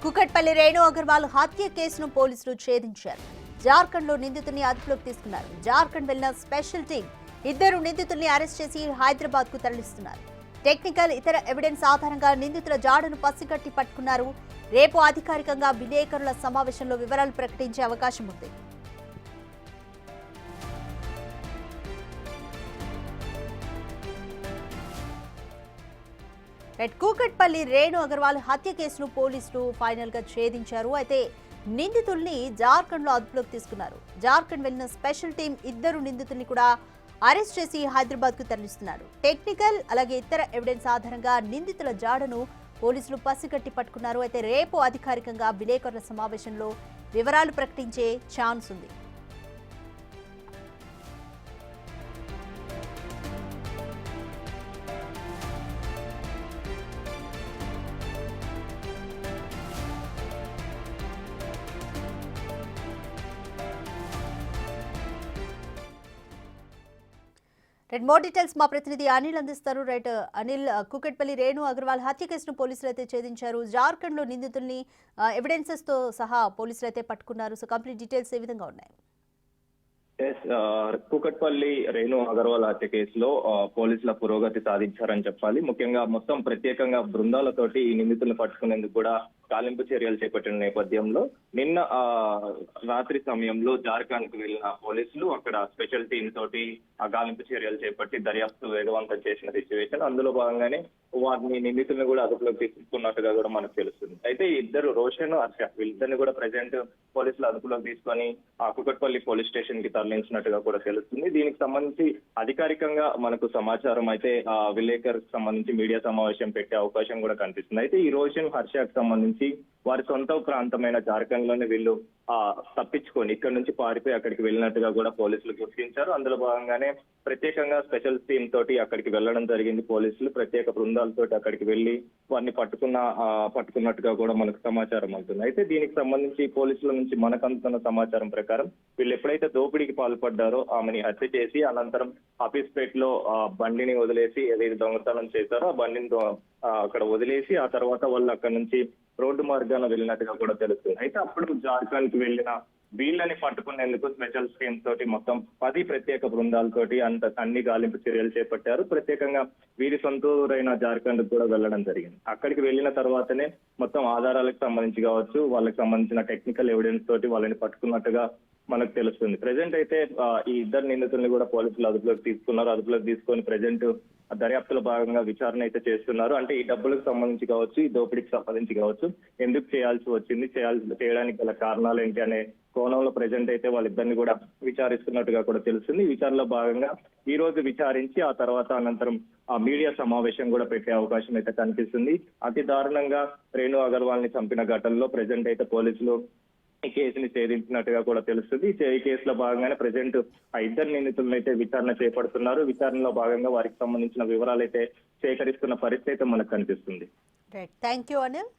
కుకట్పల్లి రేణు అగర్వాల్ హత్య కేసును పోలీసులు ఛేదించారు. జార్ఖండ్ లో నిందితుల్ని అదుపులోకి తీసుకున్నారు. జార్ఖండ్ వెళ్లిన స్పెషల్ టీం ఇద్దరు నిందితుల్ని అరెస్ట్ చేసి హైదరాబాద్ కు తరలిస్తున్నారు. టెక్నికల్ ఇతర ఎవిడెన్స్ ఆధారంగా నిందితుల జాడను పసిగట్టి పట్టుకున్నారు. రేపు అధికారికంగా విలేకరుల సమావేశంలో వివరాలు ప్రకటించే అవకాశం ఉంది. కూకట్పల్లి రేణు అగర్వాల్ హత్య కేసును పోలీసులు ఫైనల్ గా ఛేదించారు. అయితే నిందితుల్ని జార్ఖండ్ లో అదుపులోకి తీసుకున్నారు. జార్ఖండ్ వెళ్లిన స్పెషల్ టీం ఇద్దరు నిందితుల్ని కూడా అరెస్ట్ చేసి హైదరాబాద్ కు తరలిస్తున్నారు. టెక్నికల్ అలాగే ఇతర ఎవిడెన్స్ ఆధారంగా నిందితుల జాడను పోలీసులు పసిగట్టి పట్టుకున్నారు. అయితే రేపు అధికారికంగా విలేకరుల సమావేశంలో వివరాలు ప్రకటించే ఛాన్స్ ఉంది. మోర్ డీటెయిల్స్ మా ప్రతినిధి అనిల్ అందిస్తారు. అనిల్, కుకట్పల్లి రేణు అగర్వాల్ హత్య కేసును పోలీసులు అయితే ఛేదించారు. జార్ఖండ్ లో నిందితుల్ని ఎవిడెన్సెస్ తో సహా పోలీసులు అయితే పట్టుకున్నారు. సో కంప్లీట్ డీటెయిల్స్ ఏ విధంగా ఉన్నాయి? కూకట్పల్లి రేణు అగర్వాల్ హత్య కేసులో పోలీసుల పురోగతి సాధించారని చెప్పాలి. ముఖ్యంగా మొత్తం ప్రత్యేకంగా బృందాలతోటి ఈ నిందితులను పట్టుకునేందుకు కూడా గాలింపు చర్యలు చేపట్టిన నేపథ్యంలో నిన్న రాత్రి సమయంలో జార్ఖండ్ కు వెళ్లిన పోలీసులు అక్కడ స్పెషల్ టీం తోటి ఆ గాలింపు చర్యలు చేపట్టి దర్యాప్తు వేగవంతం చేసిన సిచ్యువేషన్. అందులో భాగంగానే వారిని నిందితులను కూడా అదుపులోకి తీసుకున్నట్టుగా కూడా మనకు తెలుస్తుంది. అయితే ఇద్దరు రోషన్, హర్ష వీళ్ళిద్దరిని కూడా ప్రజెంట్ పోలీసులు అదుపులోకి తీసుకొని ఆ కుకట్పల్లి పోలీస్ స్టేషన్ కి తరలించినట్టుగా కూడా తెలుస్తుంది. దీనికి సంబంధించి అధికారికంగా మనకు సమాచారం అయితే విలేకరుకు సంబంధించి మీడియా సమావేశం పెట్టే అవకాశం కూడా కనిపిస్తుంది. అయితే ఈ రోషన్, హర్షకు సంబంధించి వారి సొంత ప్రాంతమైన జార్ఖండ్ లోనే వీళ్ళు తప్పించుకొని ఇక్కడ నుంచి పారిపోయి అక్కడికి వెళ్ళినట్టుగా కూడా పోలీసులు గుర్తించారు. అందులో భాగంగానే ప్రత్యేకంగా స్పెషల్ టీం తోటి అక్కడికి వెళ్ళడం జరిగింది. పోలీసులు ప్రత్యేక బృందాలతోటి అక్కడికి వెళ్లి వారిని పట్టుకున్నట్టుగా కూడా మనకు సమాచారం అవుతుంది. అయితే దీనికి సంబంధించి పోలీసుల నుంచి మనకు అందుతున్న సమాచారం ప్రకారం వీళ్ళు ఎప్పుడైతే దోపిడీకి పాల్పడ్డారో ఆమెని హత్య చేసి అనంతరం ఆఫీస్పేట్ లో బండిని వదిలేసి ఏదైతే దొంగతనం చేశారో ఆ బండిని అక్కడ వదిలేసి ఆ తర్వాత వాళ్ళు అక్కడ నుంచి రోడ్డు మార్గాన వెళ్ళినట్టుగా కూడా తెలుస్తుంది. అయితే అప్పుడు జార్ఖండ్ కి వెళ్ళిన వీళ్ళని పట్టుకునేందుకు స్పెషల్ టీమ్ తోటి మొత్తం 10 ప్రత్యేక బృందాలతోటి అన్ని గాలింపు చర్యలు చేపట్టారు. ప్రత్యేకంగా వీరి సొంతూరైన జార్ఖండ్ కూడా వెళ్ళడం జరిగింది. అక్కడికి వెళ్ళిన తర్వాతనే మొత్తం ఆధారాలకు సంబంధించి కావచ్చు, వాళ్ళకి సంబంధించిన టెక్నికల్ ఎవిడెన్స్ తోటి వాళ్ళని పట్టుకున్నట్టుగా మనకు తెలుస్తుంది. ప్రజెంట్ అయితే ఈ ఇద్దరు నిందితుల్ని కూడా పోలీసులు అదుపులోకి తీసుకున్నారు. అదుపులోకి తీసుకొని ప్రజెంట్ దర్యాప్తులో భాగంగా విచారణ అయితే చేస్తున్నారు. అంటే ఈ డబ్బులకు సంబంధించి కావచ్చు, ఈ దోపిడీకి సంబంధించి కావచ్చు, ఎందుకు చేయాల్సి వచ్చింది, చేయడానికి గల కారణాలు ఏంటి అనే కోణంలో ప్రజెంట్ అయితే వాళ్ళిద్దరిని కూడా విచారిస్తున్నట్టుగా కూడా తెలుస్తుంది. ఈ విచారణలో భాగంగా ఈ రోజు విచారించి ఆ తర్వాత అనంతరం ఆ మీడియా సమావేశం కూడా పెట్టే అవకాశం అయితే కనిపిస్తుంది. అతి దారుణంగా రేణు అగర్వాల్ ని చంపిన ఘటనలో ప్రజెంట్ అయితే పోలీసులు ఈ కేసుని ఛేదించినట్టుగా కూడా తెలుస్తుంది. ఈ కేసులో భాగంగానే ప్రజెంట్ ఆ ఇద్దరు నిందితులను అయితే విచారణ చేపడుతున్నారు. విచారణలో భాగంగా వారికి సంబంధించిన వివరాలు అయితే సేకరిస్తున్న పరిస్థితి అయితే మనకు కనిపిస్తుంది. Thank you Anil.